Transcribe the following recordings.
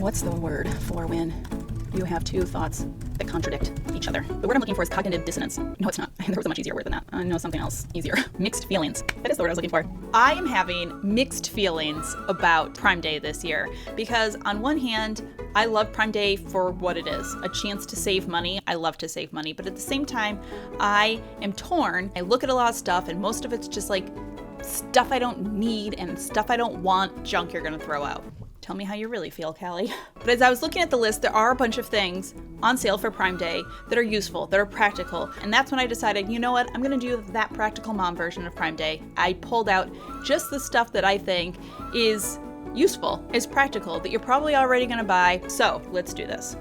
What's the word for when you have two thoughts that contradict each other? The word I'm looking for is cognitive dissonance. No, it's not. There was a much easier word than that. I know something else easier. Mixed feelings. That is the word I was looking for. I am having mixed feelings about Prime Day this year because on one hand, I love Prime Day for what it is, a chance to save money. I love to save money, but at the same time, I am torn. I look at a lot of stuff and most of it's just like stuff I don't need and stuff I don't want, junk you're gonna throw out. Tell me how you really feel, Kallie. But as I was looking at the list, there are a bunch of things on sale for Prime Day that are useful, that are practical. And that's when I decided, you know what, I'm gonna do that practical mom version of Prime Day. I pulled out just the stuff that I think is useful, is practical, that you're probably already gonna buy. So let's do this.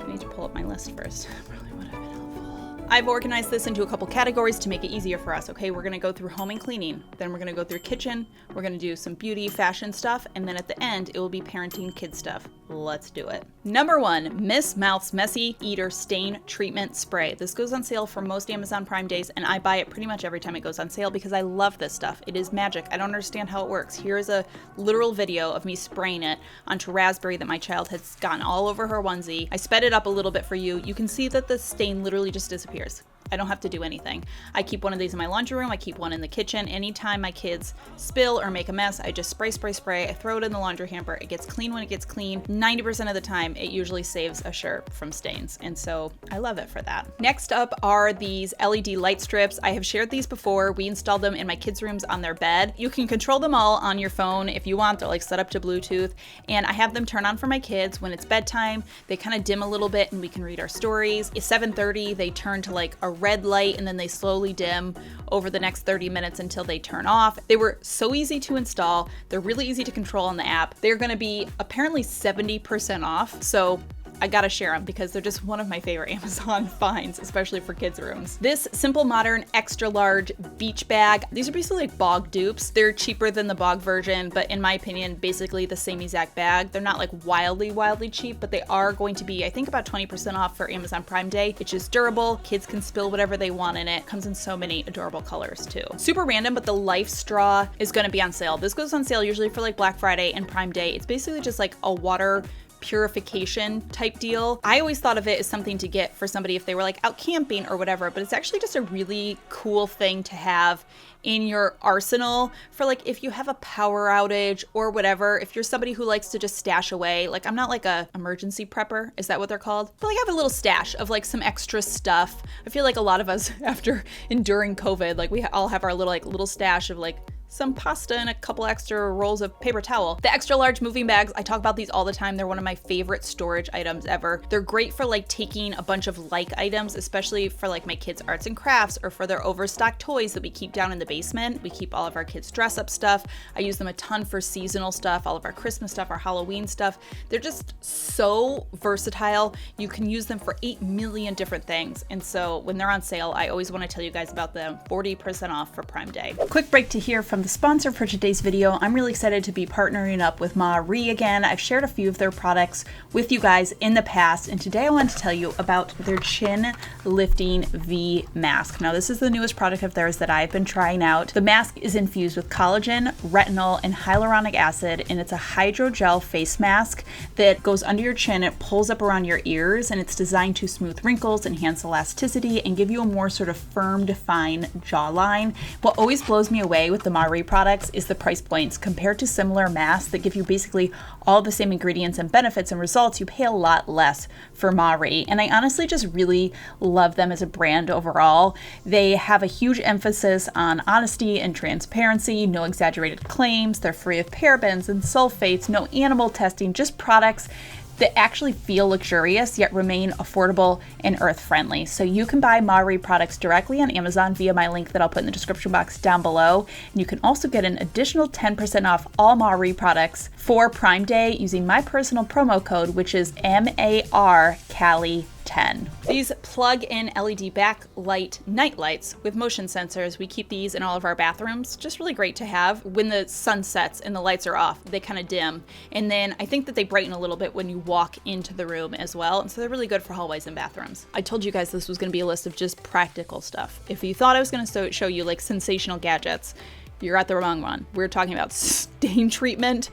I need to pull up my list first. Probably would have been helpful. I've organized this into a couple categories to make it easier for us, okay? We're gonna go through home and cleaning, then we're gonna go through kitchen, we're gonna do some beauty, fashion stuff, and then at the end, it will be parenting kid stuff. Let's do it. Number 1, Miss Mouth's Messy Eater Stain Treatment Spray. This goes on sale for most Amazon Prime Days, and I buy it pretty much every time it goes on sale because I love this stuff. It is magic. I don't understand how it works. Here's a literal video of me spraying it onto raspberry that my child has gotten all over her onesie. I sped it up a little bit for you. You can see that the stain literally just disappears. I don't have to do anything. I keep one of these in my laundry room. I keep one in the kitchen. Anytime my kids spill or make a mess, I just spray. I throw it in the laundry hamper. It gets clean when it gets clean. 90% of the time, it usually saves a shirt from stains. And so I love it for that. Next up are these LED light strips. I have shared these before. We installed them in my kids' rooms on their bed. You can control them all on your phone if you want. They're like set up to Bluetooth. And I have them turn on for my kids when it's bedtime. They kind of dim a little bit and we can read our stories. At 7:30, they turn to like a red light and then they slowly dim over the next 30 minutes until they turn off. They were so easy to install. They're really easy to control on the app. They're gonna be apparently 70% off. So I gotta share them because they're just one of my favorite Amazon finds, especially for kids' rooms. This Simple Modern extra large beach bag. These are basically like bog dupes. They're cheaper than the bog version, but in my opinion, basically the same exact bag. They're not like wildly cheap, but they are going to be, I think, about 20% off for Amazon Prime Day. It's just durable. Kids can spill whatever they want in it. Comes in so many adorable colors too. Super random, but the Life Straw is gonna be on sale. This goes on sale usually for like Black Friday and Prime Day. It's basically just like a water purification type deal. I always thought of it as something to get for somebody if they were like out camping or whatever, but it's actually just a really cool thing to have in your arsenal for like if you have a power outage or whatever. If you're somebody who likes to just stash away, like I'm not like a emergency prepper, is that what they're called? But like I have a little stash of like some extra stuff. I feel like a lot of us after enduring COVID, like we all have our little stash of like some pasta and a couple extra rolls of paper towel. The extra large moving bags, I talk about these all the time. They're one of my favorite storage items ever. They're great for like taking a bunch of like items, especially for like my kids' arts and crafts or for their overstocked toys that we keep down in the basement. We keep all of our kids' dress up stuff. I use them a ton for seasonal stuff, all of our Christmas stuff, our Halloween stuff. They're just so versatile. You can use them for 8 million different things. And so when they're on sale, I always want to tell you guys about them. 40% off for Prime Day. Quick break to hear from the sponsor for today's video. I'm really excited to be partnering up with Ma-Ri again. I've shared a few of their products with you guys in the past, and today I want to tell you about their Chin Lifting V Mask. Now, this is the newest product of theirs that I've been trying out. The mask is infused with collagen, retinol, and hyaluronic acid, and it's a hydrogel face mask that goes under your chin. It pulls up around your ears, and it's designed to smooth wrinkles, enhance elasticity, and give you a more sort of firm, defined jawline. What always blows me away with the Ma-Ri products is the price points. Compared to similar masks that give you basically all the same ingredients and benefits and results, you pay a lot less for Ma-Ri. And I honestly just really love them as a brand overall. They have a huge emphasis on honesty and transparency, no exaggerated claims, they're free of parabens and sulfates, no animal testing, just products that actually feel luxurious yet remain affordable and earth-friendly. So you can buy Ma-Ri products directly on Amazon via my link that I'll put in the description box down below. And you can also get an additional 10% off all Ma-Ri products for Prime Day using my personal promo code, which is MAR Kallie 10. These plug-in LED backlight night lights with motion sensors, we keep these in all of our bathrooms. Just really great to have. When the sun sets and the lights are off, they kind of dim. And then I think that they brighten a little bit when you walk into the room as well. And so they're really good for hallways and bathrooms. I told you guys this was going to be a list of just practical stuff. If you thought I was going to show you like sensational gadgets, you're at the wrong one. We're talking about stain treatment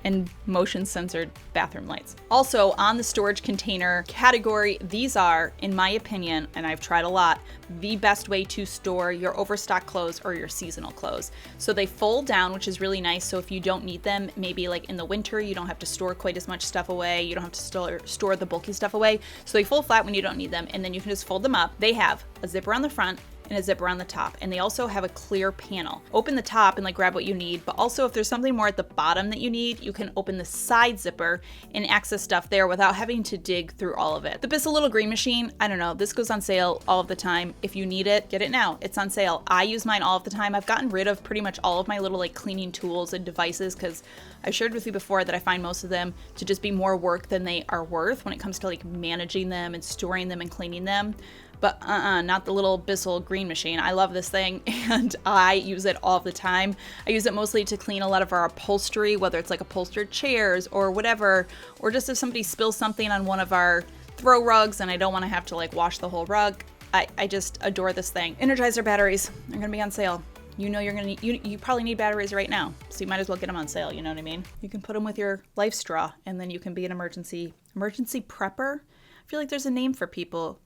and motion censored bathroom lights. Also on the storage container category, these are, in my opinion, and I've tried a lot, the best way to store your overstock clothes or your seasonal clothes. So they fold down, which is really nice. So if you don't need them, maybe like in the winter, you don't have to store quite as much stuff away. You don't have to store the bulky stuff away. So they fold flat when you don't need them, and then you can just fold them up. They have a zipper on the front and a zipper on the top, and they also have a clear panel. Open the top and like grab what you need, but also if there's something more at the bottom that you need, you can open the side zipper and access stuff there without having to dig through all of it. The Bissell Little Green Machine, I don't know, this goes on sale all of the time. If you need it, get it now. It's on sale. I use mine all of the time. I've gotten rid of pretty much all of my little like cleaning tools and devices because I've shared with you before that I find most of them to just be more work than they are worth when it comes to like managing them and storing them and cleaning them. But not the little Bissell Green Machine. I love this thing and I use it all the time. I use it mostly to clean a lot of our upholstery, whether it's like upholstered chairs or whatever, or just if somebody spills something on one of our throw rugs and I don't want to have to like wash the whole rug. I just adore this thing. Energizer batteries are gonna be on sale. You know you're gonna need, you probably need batteries right now, so you might as well get them on sale, you know what I mean? You can put them with your life straw and then you can be an emergency prepper. I feel like there's a name for people.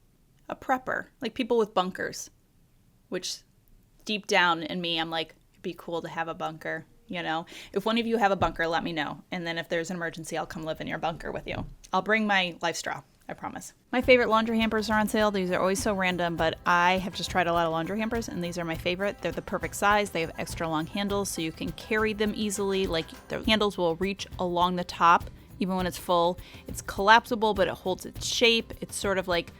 A prepper, like people with bunkers, which deep down in me, I'm like, it'd be cool to have a bunker, you know? If one of you have a bunker, let me know. And then if there's an emergency, I'll come live in your bunker with you. I'll bring my life straw, I promise. My favorite laundry hampers are on sale. These are always so random, but I have just tried a lot of laundry hampers and these are my favorite. They're the perfect size. They have extra long handles so you can carry them easily. Like the handles will reach along the top even when it's full. It's collapsible, but it holds its shape. It's sort of like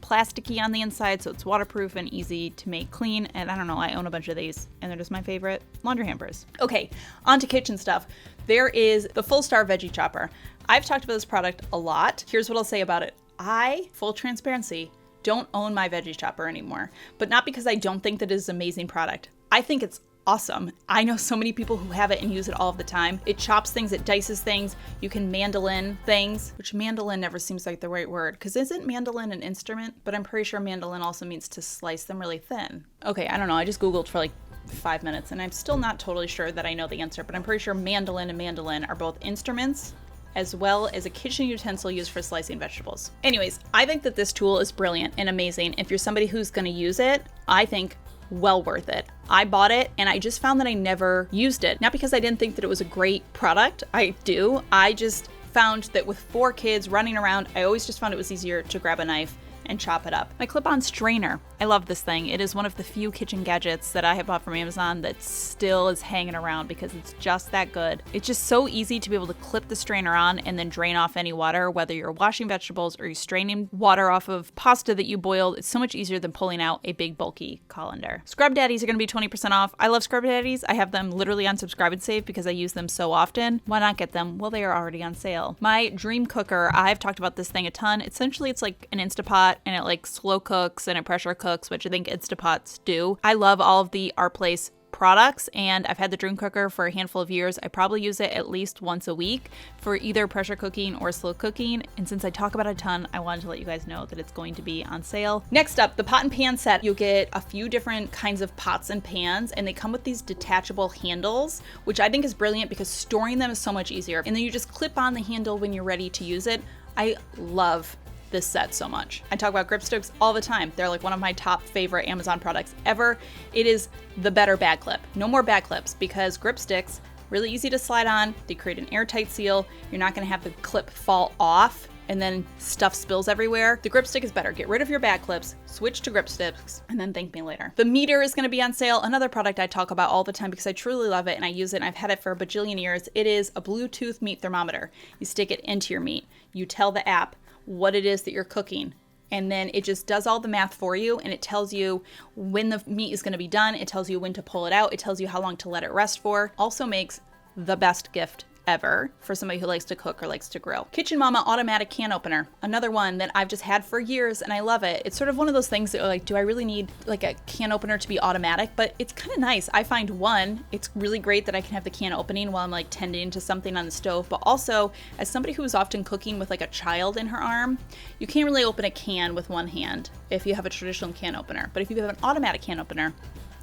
plasticky on the inside, so it's waterproof and easy to make clean. And I don't know, I own a bunch of these and they're just my favorite laundry hampers. Okay, on to kitchen stuff. There is the Full Star Veggie Chopper. I've talked about this product a lot. Here's what I'll say about it. I, full transparency, don't own my veggie chopper anymore, but not because I don't think that it is an amazing product. I think it's awesome. I know so many people who have it and use it all of the time. It chops things, it dices things. You can mandolin things, which mandolin never seems like the right word because isn't mandolin an instrument? But I'm pretty sure mandolin also means to slice them really thin. Okay, I don't know. I just Googled for like 5 minutes and I'm still not totally sure that I know the answer, but I'm pretty sure mandolin and mandolin are both instruments as well as a kitchen utensil used for slicing vegetables. Anyways, I think that this tool is brilliant and amazing. If you're somebody who's gonna use it, I think well worth it. I bought it and I just found that I never used it. Not because I didn't think that it was a great product. I do. I just found that with 4 kids running around, I always just found it was easier to grab a knife and chop it up. My clip-on strainer. I love this thing. It is one of the few kitchen gadgets that I have bought from Amazon that still is hanging around because it's just that good. It's just so easy to be able to clip the strainer on and then drain off any water, whether you're washing vegetables or you're straining water off of pasta that you boiled. It's so much easier than pulling out a big bulky colander. Scrub Daddies are going to be 20% off. I love Scrub Daddies. I have them literally on Subscribe and Save because I use them so often. Why not get them? Well, they are already on sale. My dream cooker, I've talked about this thing a ton. Essentially, it's like an Instapot and it like slow cooks and it pressure cooks, which I think Instapots do. I love all of the Our Place products and I've had the dream cooker for a handful of years. I probably use it at least once a week for either pressure cooking or slow cooking. And since I talk about it a ton, I wanted to let you guys know that it's going to be on sale. Next up, the pot and pan set. You'll get a few different kinds of pots and pans and they come with these detachable handles, which I think is brilliant because storing them is so much easier. And then you just clip on the handle when you're ready to use it. I love this set so much. I talk about grip sticks all the time. They're like one of my top favorite Amazon products ever. It is the better bag clip. No more bag clips because grip sticks, really easy to slide on. They create an airtight seal. You're not gonna have the clip fall off and then stuff spills everywhere. The grip stick is better. Get rid of your bag clips, switch to grip sticks, and then thank me later. The meter is gonna be on sale. Another product I talk about all the time because I truly love it and I use it and I've had it for a bajillion years. It is a Bluetooth meat thermometer. You stick it into your meat. You tell the app what it is that you're cooking. And then it just does all the math for you and it tells you when the meat is gonna be done. It tells you when to pull it out. It tells you how long to let it rest for. Also makes the best gift ever for somebody who likes to cook or likes to grill. Kitchen Mama automatic can opener. Another one that I've just had for years and I love it. It's sort of one of those things that are like, do I really need like a can opener to be automatic? But it's kind of nice. I find one, it's really great that I can have the can opening while I'm like tending to something on the stove. But also as somebody who is often cooking with like a child in her arm, you can't really open a can with one hand if you have a traditional can opener. But if you have an automatic can opener,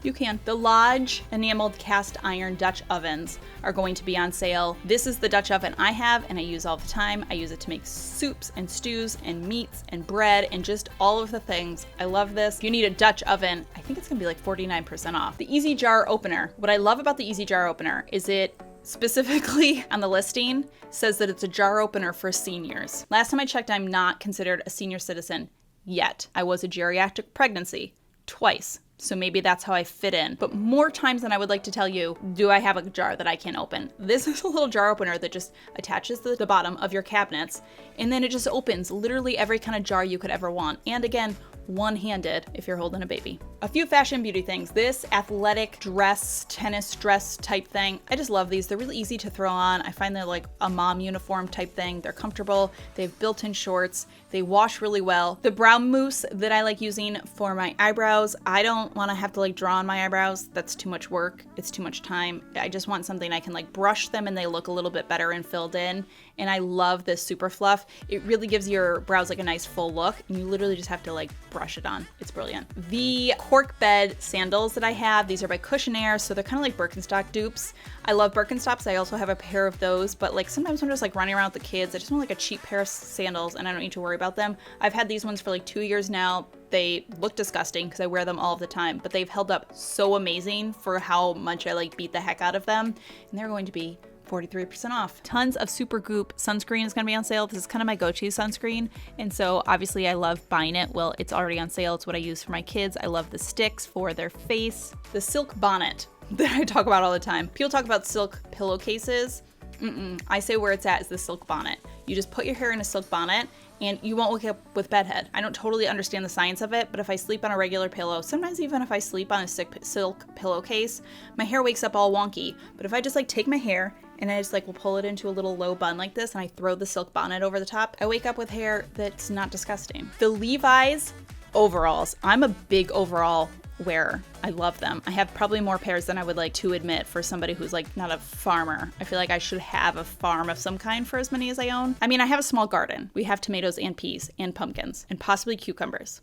You can. The Lodge enameled cast iron Dutch ovens are going to be on sale. This is the Dutch oven I have and I use all the time. I use it to make soups and stews and meats and bread and just all of the things. I love this. If you need a Dutch oven, I think it's gonna be like 49% off. The Easy Jar Opener. What I love about the Easy Jar Opener is it specifically on the listing says that it's a jar opener for seniors. Last time I checked, I'm not considered a senior citizen yet. I was a geriatric pregnancy twice. So maybe that's how I fit in. But more times than I would like to tell you, do I have a jar that I can open? This is a little jar opener that just attaches to the bottom of your cabinets, and then it just opens literally every kind of jar you could ever want. And again, one-handed if you're holding a baby. A few fashion beauty things. This athletic dress, tennis dress type thing. I just love these. They're really easy to throw on. I find they're like a mom uniform type thing. They're comfortable. They have built-in shorts. They wash really well. The brow mousse that I like using for my eyebrows, I don't want to have to like draw on my eyebrows. That's too much work. It's too much time. I just want something I can like brush them and they look a little bit better and filled in. And I love this super fluff. It really gives your brows like a nice full look, and you literally just have to like brush it on. It's brilliant. The cork bed sandals that I have, these are by Cushionaire, so they're kind of like Birkenstock dupes. I love Birkenstocks. I also have a pair of those, but like sometimes when I'm just like running around with the kids, I just want like a cheap pair of sandals and I don't need to worry about them. I've had these ones for like 2 years now. They look disgusting because I wear them all of the time, but they've held up so amazing for how much I like beat the heck out of them. And they're going to be 43% off. Tons of Supergoop sunscreen is going to be on sale. This is kind of my go-to sunscreen. And so obviously I love buying it. Well, it's already on sale. It's what I use for my kids. I love the sticks for their face. The silk bonnet that I talk about all the time. People talk about silk pillowcases. I say where it's at is the silk bonnet. You just put your hair in a silk bonnet and you won't wake up with bedhead. I don't totally understand the science of it, but if I sleep on a regular pillow, sometimes even if I sleep on a silk pillowcase, my hair wakes up all wonky. But if I just like take my hair and I just like will pull it into a little low bun like this and I throw the silk bonnet over the top, I wake up with hair that's not disgusting. The Levi's overalls. I'm a big overall wearer. I love them. I have probably more pairs than I would like to admit for somebody who's like not a farmer. I feel like I should have a farm of some kind for as many as I own. I mean, I have a small garden. We have tomatoes and peas and pumpkins and possibly cucumbers.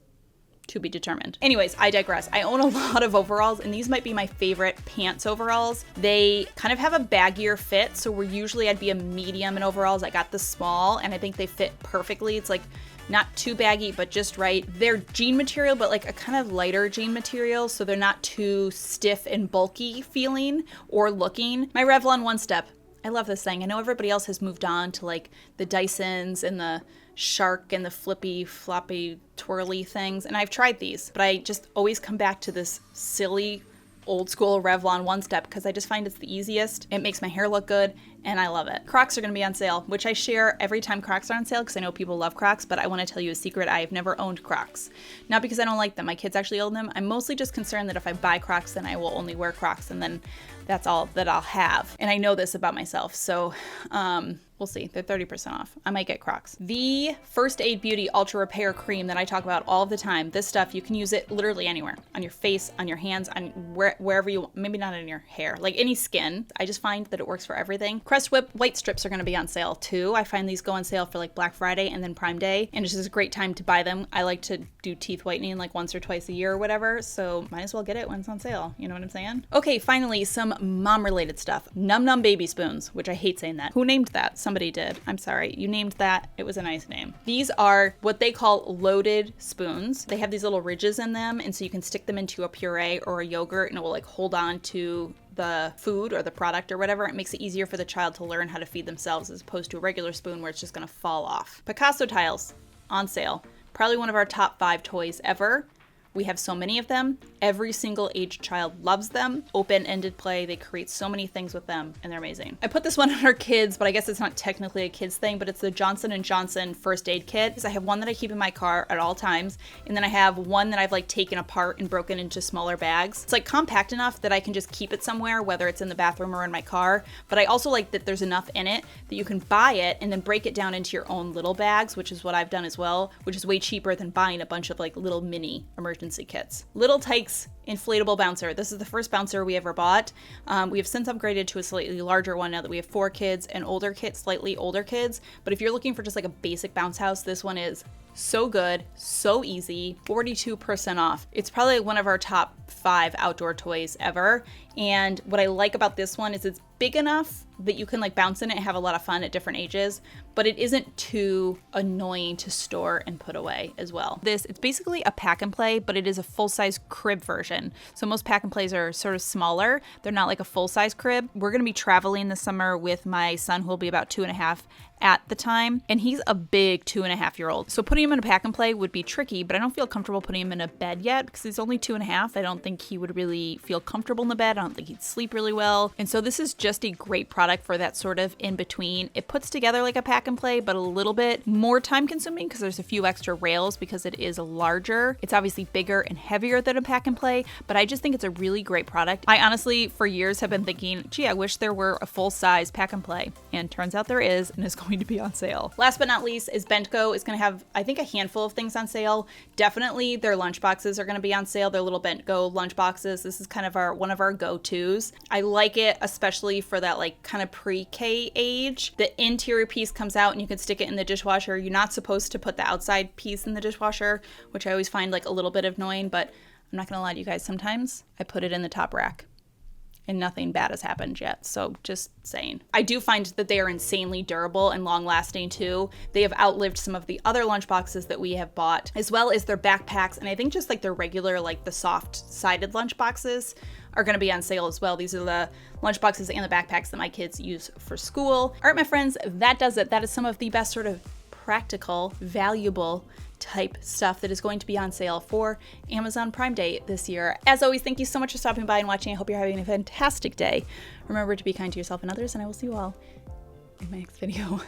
To be determined. Anyways, I digress. I own a lot of overalls and these might be my favorite pants overalls. They kind of have a baggier fit, so I'd be a medium in overalls. I got the small and I think they fit perfectly. It's like not too baggy, but just right. They're jean material, but like a kind of lighter jean material, so they're not too stiff and bulky feeling or looking. My Revlon One Step. I love this thing. I know everybody else has moved on to like the Dysons and the Shark and the flippy, floppy, twirly things, and I've tried these, but I just always come back to this silly, old school Revlon One Step because I just find it's the easiest. It makes my hair look good, and I love it. Crocs are going to be on sale, which I share every time Crocs are on sale because I know people love Crocs, but I want to tell you a secret. I have never owned Crocs. Not because I don't like them. My kids actually own them. I'm mostly just concerned that if I buy Crocs, then I will only wear Crocs, and then that's all that I'll have. And I know this about myself, so we'll see. They're 30% off. I might get Crocs. The First Aid Beauty Ultra Repair Cream that I talk about all the time. This stuff, you can use it literally anywhere. On your face, on your hands, on wherever you want. Maybe not in your hair. Like any skin. I just find that it works for everything. Crest Whip white strips are going to be on sale too. I find these go on sale for like Black Friday and then Prime Day. And it's just a great time to buy them. I like to do teeth whitening like once or twice a year or whatever. So might as well get it when it's on sale. You know what I'm saying? Okay, finally, some mom related stuff. Num Num Baby Spoons, which I hate saying that. Who named that? Somebody did. I'm sorry. You named that. It was a nice name. These are what they call loaded spoons. They have these little ridges in them, and so you can stick them into a puree or a yogurt and it will like hold on to the food or the product or whatever. It makes it easier for the child to learn how to feed themselves as opposed to a regular spoon where it's just going to fall off. Picasso tiles on sale. Probably one of our top 5 toys ever. We have so many of them. Every single age child loves them. Open-ended play. They create so many things with them, and they're amazing. I put this one on our kids, but I guess it's not technically a kids thing, but it's the Johnson & Johnson first aid kit. I have one that I keep in my car at all times, and then I have one that I've like taken apart and broken into smaller bags. It's like compact enough that I can just keep it somewhere, whether it's in the bathroom or in my car, but I also like that there's enough in it that you can buy it and then break it down into your own little bags, which is what I've done as well, which is way cheaper than buying a bunch of like little mini emergency kits. Little Tykes inflatable bouncer. This is the first bouncer we ever bought. We have since upgraded to a slightly larger one now that we have 4 kids and older kids, slightly older kids. But if you're looking for just like a basic bounce house, this one is so good, so easy, 42% off. It's probably one of our top 5 outdoor toys ever. And what I like about this one is it's big enough that you can like bounce in it and have a lot of fun at different ages, but it isn't too annoying to store and put away as well. It's basically a pack and play, but it is a full-size crib version. So most pack and plays are sort of smaller. They're not like a full-size crib. We're gonna be traveling this summer with my son, who will be about 2.5 at the time, and he's a big 2.5-year-old. So putting him in a pack and play would be tricky, but I don't feel comfortable putting him in a bed yet because he's only 2.5. I don't think he would really feel comfortable in the bed. I don't think he'd sleep really well. And so this is just a great product for that sort of in between. It puts together like a pack and play, but a little bit more time consuming because there's a few extra rails because it is larger. It's obviously bigger and heavier than a pack and play, but I just think it's a really great product. I honestly, for years, have been thinking, gee, I wish there were a full-size pack and play. And turns out there is, and it's going to be on sale. Last but not least is Bentco is going to have, I think, a handful of things on sale. Definitely their lunch boxes are going to be on sale. Their little Bentco lunch boxes. This is kind of one of our go-tos. I like it, especially for that like kind of pre-K age. The interior piece comes out and you can stick it in the dishwasher. You're not supposed to put the outside piece in the dishwasher, which I always find like a little bit annoying, but I'm not going to lie to you guys. Sometimes I put it in the top rack and nothing bad has happened yet. So just saying. I do find that they are insanely durable and long lasting too. They have outlived some of the other lunch boxes that we have bought, as well as their backpacks. And I think just like their regular, like the soft sided lunch boxes are going to be on sale as well. These are the lunch boxes and the backpacks that my kids use for school. All right, my friends, that does it. That is some of the best sort of practical, valuable type stuff that is going to be on sale for Amazon Prime Day this year. As always, thank you so much for stopping by and watching. I hope you're having a fantastic day. Remember to be kind to yourself and others, and I will see you all in my next video.